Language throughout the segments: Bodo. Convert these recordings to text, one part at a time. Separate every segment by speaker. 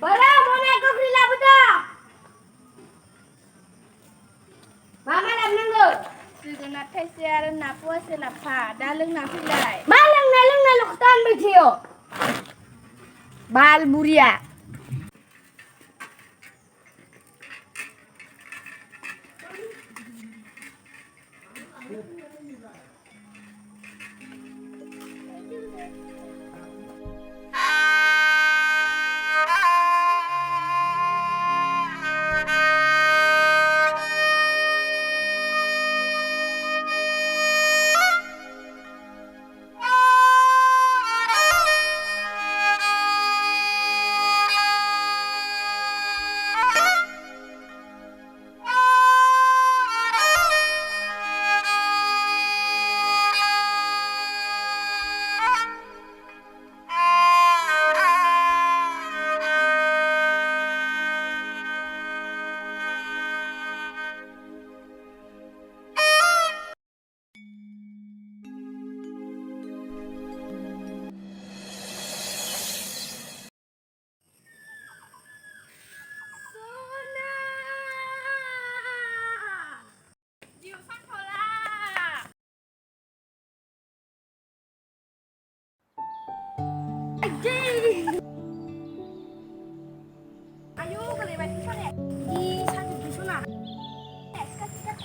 Speaker 1: Bodo, mau naik ke villa Bodo? Mama làm năng rồi.
Speaker 2: Từ cái nạp thay xe lên nạp qua xe nạp phà, đa lưng nạp phi lại.
Speaker 1: Ba lần này lục tan bị thiểu. Bal buria.
Speaker 2: Ayo, kali baik susah ya. Di satu dusun ah. Sikat.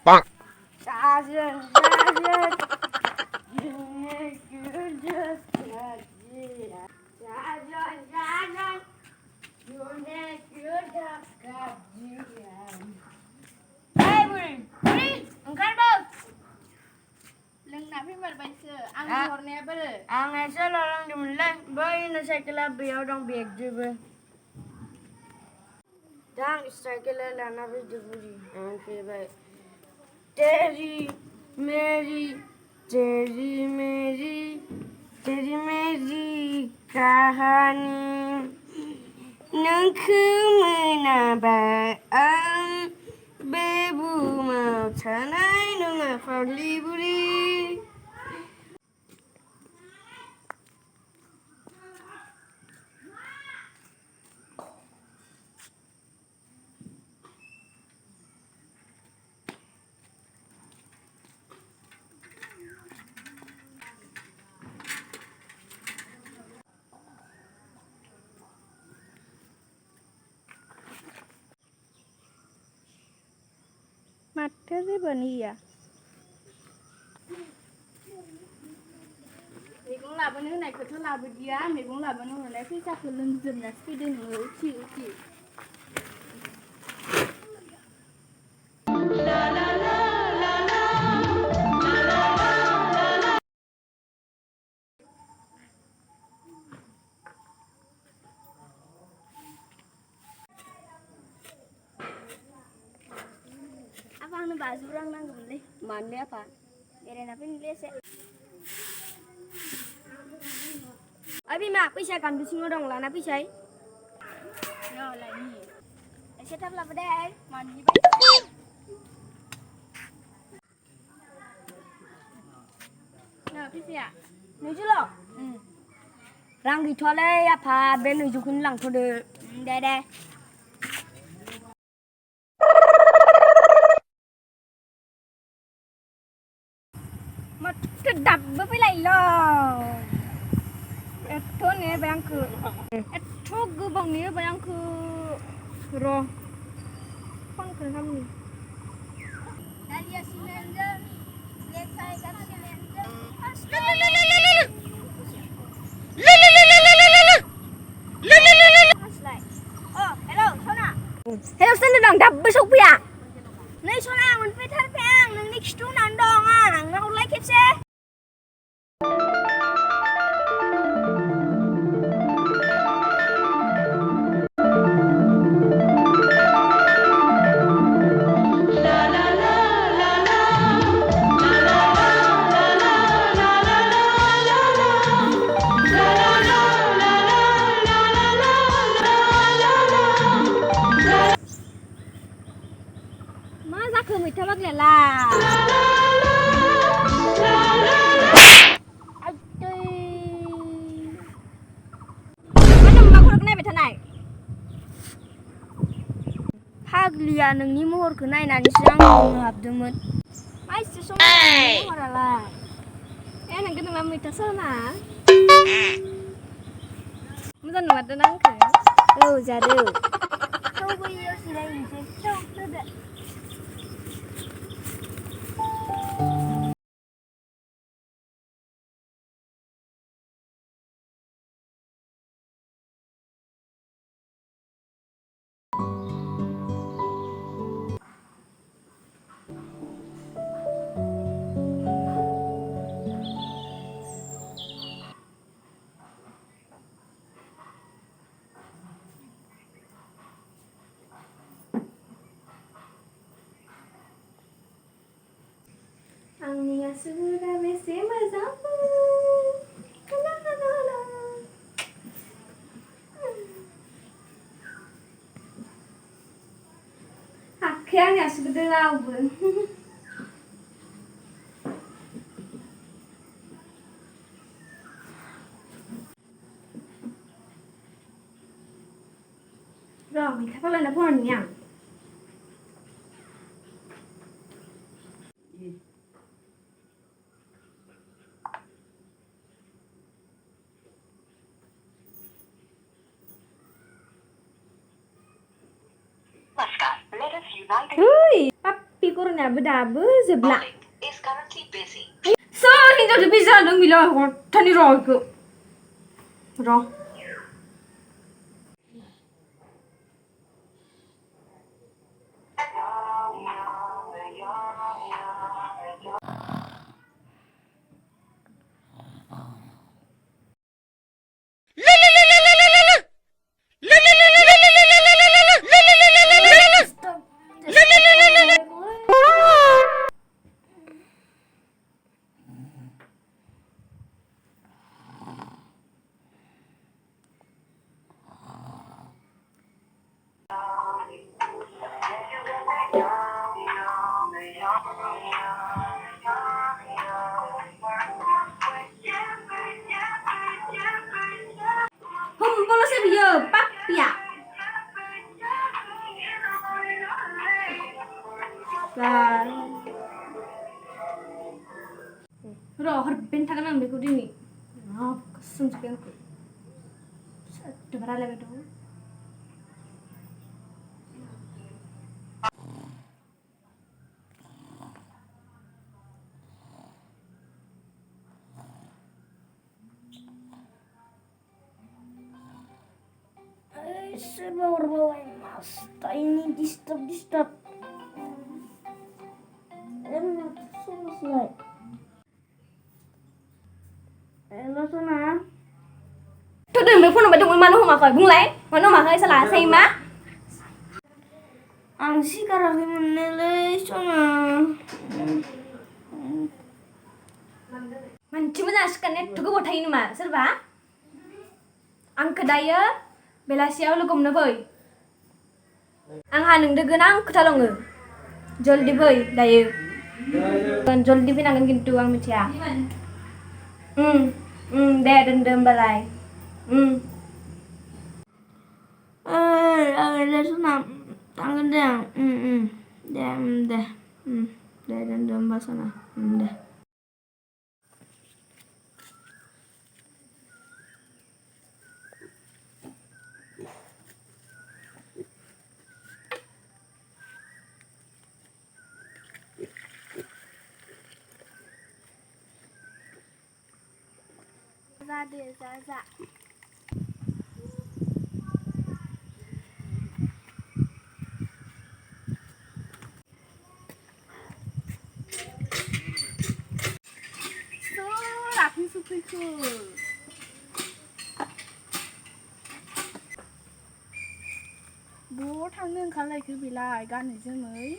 Speaker 3: Bang.
Speaker 1: Sajen. Buri, engkar bang.
Speaker 2: Lưng nạp phi mặt bánh sữa, ăn ngọt nè bơ.
Speaker 1: Ngày xưa là đang đi mình lên, bởi nó sẽ cái là béo trong biệt chứ bơ. Đang cycle là nó bị đi buri, anh phía vậy. Teri meri kahani nungku menabaan bebu mau tanai nunga farli buri.
Speaker 2: जेबो गैया मैगं लाबोनो होनायखौथ' लाबोदिया मैगं लाबोनो होनाय फैसाखौ लोंजोबनासो फैदों नोङो उथि उथि apa आंनो 50 रां नांगौमोनलै मानोलै आफा बेरायना फैनोलै एसे ओइ बिमा फैसा गान्दु सिङाव दं लाना फैसाय न लायनि एसे थाब लाबो दे माननि बायदि न फैसाया 200ल' रां गैथ'वालै आफा बे 200खौनो लांथ'दो दे माथो दाबो फैलायलो एथ' नेबाय आंखो एथ' गोबाव नेबाय आंखो र' फनखौनो खालामनि दालिया सिमेन्टजों लेखाय सिमेन्टजों हास्लाय अ हेलौ सना हेलौ सोरनो दं दाबो सफैया नै सना मोनफैथारबाय आं नोंनि खिथु होनानै दं आं नाहरलाय खेबसे मा जाखो मैथा बाग्लायालाय नायबाय थानाय फाग्लिया नोंनि महरखौ नायनानैसो आं बुंनो हाबदोंमोन मा एसे समायना महरालाय नोंखौ नङा मैथा सना मोजां नुमारदोंना आंखौ औ जादो थौ बैयाव जिरायहैनोसै थौ होदो आंनि आसुगुरा बेसे मोजां आखाया आंनि आसुगुर रावबो र' मैथा बाग्लानो फन हरनि आं पाप्पि कर'नायाबो दाबो जोबला सोर हिनजावजों बिजि जादों बिलाय हरथानि र' इखौ र' Hombolosnya biyo, papia. Lah. Roh, harben tangan ambil ku dini. Nah, kesem sekali aku. Sudah berapa lama itu?
Speaker 1: Serba berbawah masta ini disturb. Selesai. Hello Sona.
Speaker 2: Thôi đừng bị phun ở trong mana homa khơi bung lấy mana homa khơi salah say má
Speaker 1: Ang sekarang menilai Sona.
Speaker 2: Manci mana sekarang tuh gue botai ini mah serba ang kedaya belasiaw lo gomna boy ang hanung degen ang ketalonge joldi boy daye kan joldi pinangan gintu ang mecia deh dendam balai
Speaker 1: Ada Sona. Tangan dia. Deh. Dan domba sana. Deh.
Speaker 2: Zaza. Rapi supiku. Bố thằng nương khá lây cứ bị lại gan này chứ mới.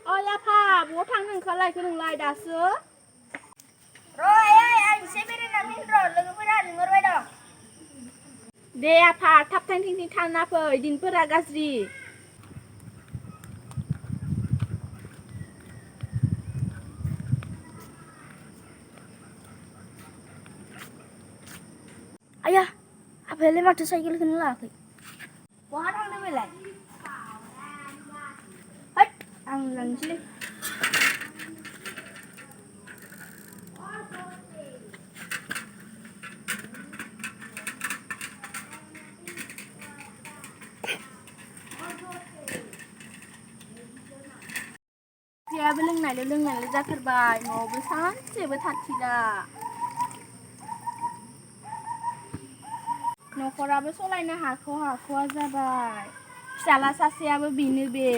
Speaker 2: Ôi ya pa, bố thằng nương khá lây cứ đừng lại đá sữa.
Speaker 1: Rồi anh sẽ biết đến mình rồi lưng với đàn ngồi vậy đó.
Speaker 2: Deh ya pa, thắp thanh thinh than na phơi, din pera gasri.
Speaker 1: Ayah, apa yang motorcycle kena lagi? Wah, orang ni belai. Hei, ang langsung.
Speaker 2: Dia beleng này là ra khởi bài, ngồi với sáng, chỉ với thật thì là. नखराबो सलायनो हाख'वा जाबाय फिसाला सासेयाबो बेनो बे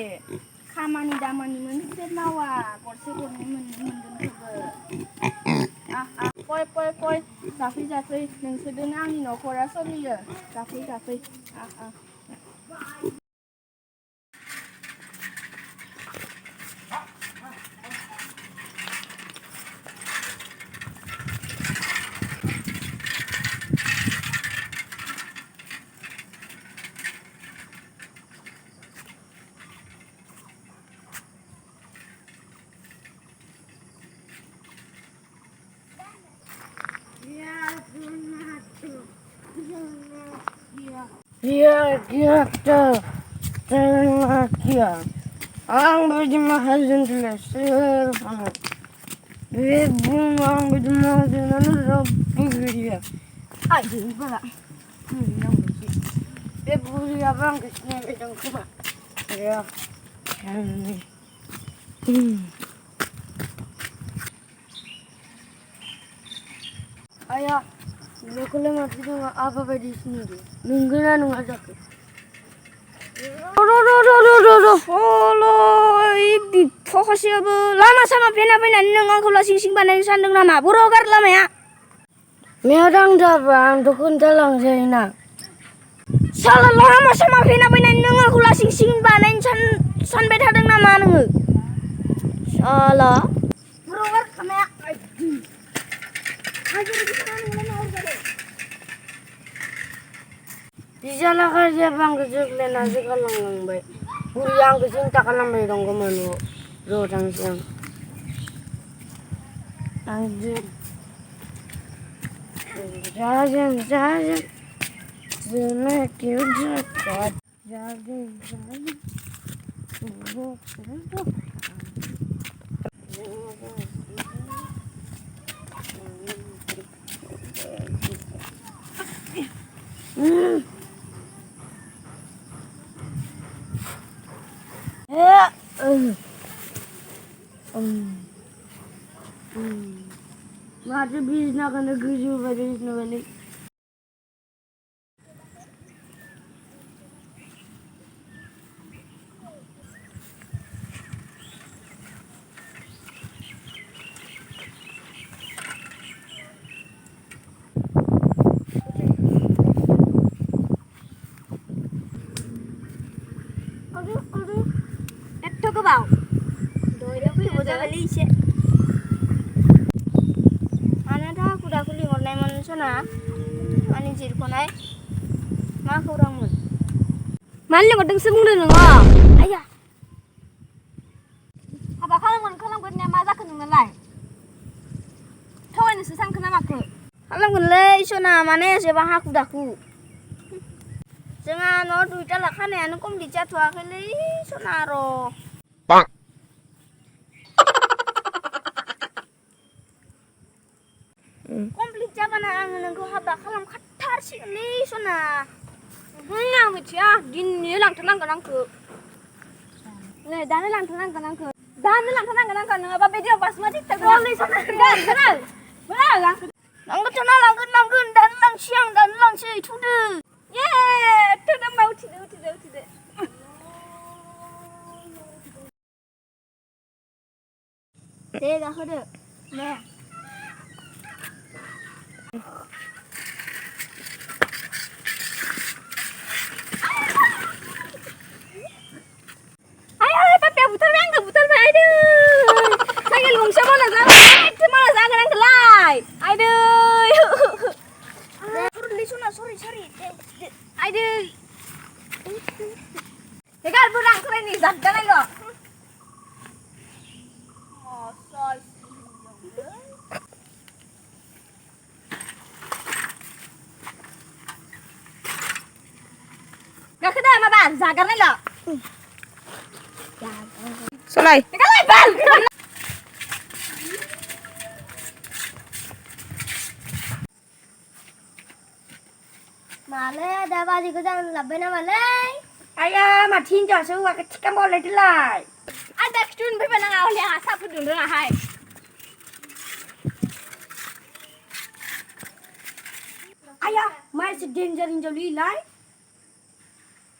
Speaker 2: खामानि दामानि मोनसे मावा गरसे गरनै मोनगोन फय जाफै नोंसोरजोंनो आंनि नखरा सोलियो जाफै
Speaker 1: Dia terlakia. Ang berjemaah jenderal serba. Bebung ang berjemaah jenderal begitu.
Speaker 2: Aduh pala
Speaker 1: Yang bersih. Bebung dia bang kesini bidang kuba. Ya. Ayah, lekole mati tu apa badi sini tu? Nunggulah nunggu aku.
Speaker 2: Halo, ibi fokusnya lama sama pena nengang kalau sing panen sandeng nama burogar lama ya.
Speaker 1: Merang dabang dukun dalang zaina.
Speaker 2: Salah lama sama pena nengang kalau sing panen san beta deng nama nengeng. Salah. Burogar lama ya.
Speaker 1: Dijala kerja bang kecil nasi kalang baik. Yang kecil tak kalang baik dong kemana? Rodang siang. Anjir. Jajan. Zemek jajan. Mati bis nak kena kerja pada balik. बिरख'नाय मा खौरांमोन
Speaker 2: मानो लिंहरदोंसो बुंदो नोङो
Speaker 1: आया
Speaker 2: हाबा खालामगोन मा जाखो नोंनालाय थगायनोसो सानखो ना माखो
Speaker 1: खालामगोनलै सना माने एसेबां हाखु दाखु जोंहा न' दुइटाला खानायानो कमप्लिट जाथ'वाखैलै सना र' कमप्लिट जाबानो आङो नोंखौ हाबा खालामखाथारसिगोनलै सना
Speaker 2: आं मिथिया दिनैनो लांथारनांगोन आंखौ नै दानो लांथारनांगोन आंखौ नङाबा बे दिनाव बास मा
Speaker 1: लांगोन दानो लांसै थुदो
Speaker 2: ये थोदो होमबा उथिदो
Speaker 1: दे गाखोदो
Speaker 2: दे आय पापाया बुथारबाय आंखौ आयदै साइकेल गंसेया माला जागोन आंखौलाय आयदै
Speaker 1: सना सरि
Speaker 2: आयदै गारबो रांखौलाय जागदानायल' गाखोदो माबा जागारनायल'
Speaker 1: सोलाय माले दा बाजै गोजान लाबबाय नामालै आया माथो हिनजावसो हौवाखौ थिखा मावलायदोलाय
Speaker 2: आं दा खिथुन फैबा नाङा हले आंहा साहा फुदुंदोंहाय
Speaker 1: आया मा एसे डेन्जार हिनजावलै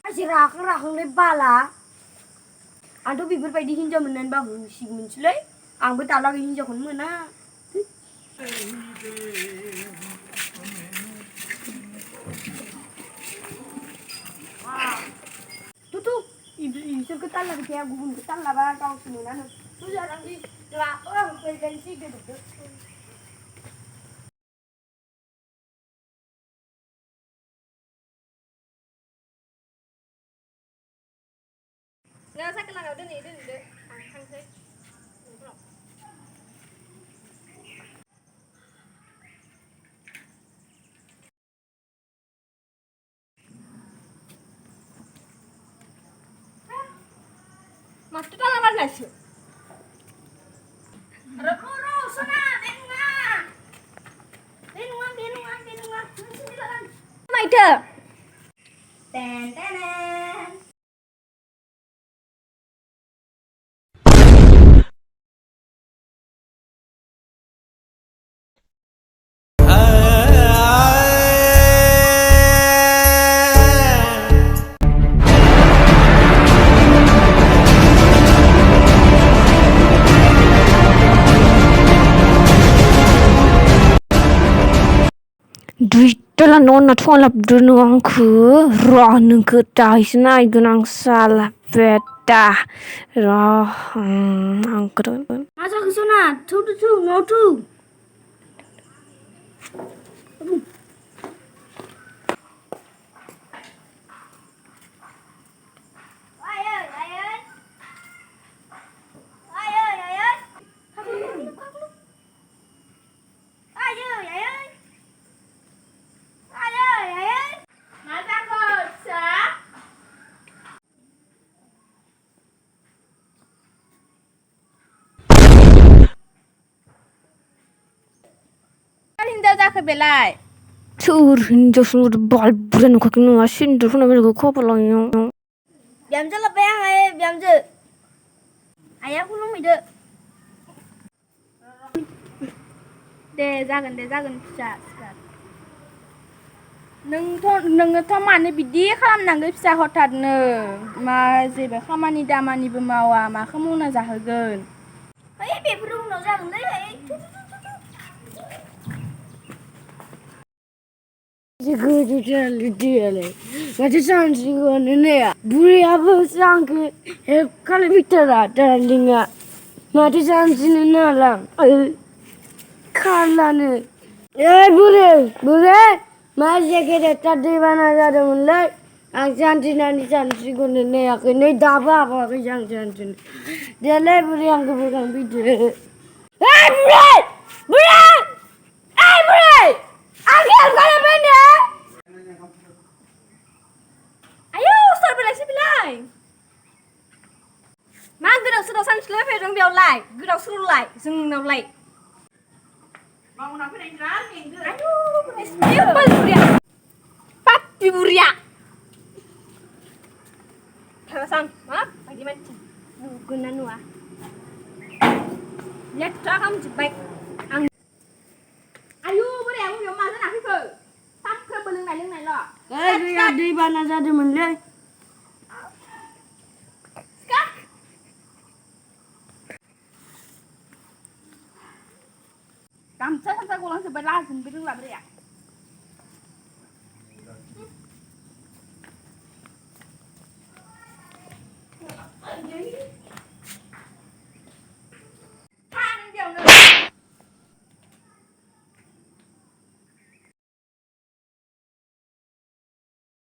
Speaker 1: एसे राखांलाय बाला आंथ' बेफोरबायदि हिनजाव मोननानै बाबु होसिगौमोनसैलै आंबो दालागै हिनजावखौनो मोना इसोरखौ ताल्लाबाय थाया गुबुनखौ ताल्लाबा गावसो मोनानो
Speaker 2: नों साइकेल लागायाव दोनदो आं थांसै न'फ्राव माथो ताला मारिनायसो
Speaker 1: सना बे नङा
Speaker 2: माइथो दुइटाला न'ना थुवा लाबोदो नों आंखौ र' नोंखौ दाहायसो नायगोन आं साला बेटा र' आंखौ
Speaker 1: मा जाखो सना थौ न'आव थौ
Speaker 2: हिनजाव जाखो बेलाय
Speaker 3: सोर हिनजावसो बाल बुरजा नुखाखै नङा सिन्दुर फोननाय बेलेगखौ खाफालाव
Speaker 1: बिहामजो लाबबाय आं बिहामजो आइया खुलुमहैदो
Speaker 2: दे जागोन फिसा सिखार नोङोथ' मानो बिदि खालामनांगौ फिसा हथातनो मा जेबो खामानि दामानिबो मावा माखौ मावना जाहोगोन
Speaker 1: बेफोर उनाव जागोनलै माथो सानसिगोन बुरैयाबो आंखौ हेबखालाय फैथारा दार्लिंआ माथो सानसिनो नालां खालानो बुरै मासे गेदेरथार दैबाना जादोंमोनलै आं सानस्रिनानै सानस्रिखौनो नेयाखै नै दाबो हाबावाखै आं सानस्रिनो देलै बुरै आंखौ बोखांफैदो बुरै बुरै बुरै आं हेल्प खालामफैनो
Speaker 2: आयौ सोर बेलायसो बेलाय मा गोदाव सोराव सानस्रिलाय फैदों बेयावलाय गोदाव सोरावलाय जोंनावलाय मावना फैनायनि बिराद मेंदों आयौ बुरिया पाप्पि बुरिया थांगासां मा बायदि मानसि नुगोन ना नुवा लेथ्रा खालामजोब्बाय आं आयु बोराया बबेयाव मा जाना फैखो सानफ्रोमबो लोंनायल'
Speaker 1: गैया दैबाना जादोंमोनलै
Speaker 2: गामसा सामसा गलांजोब्बाय लाजोंबो रोंला बोराया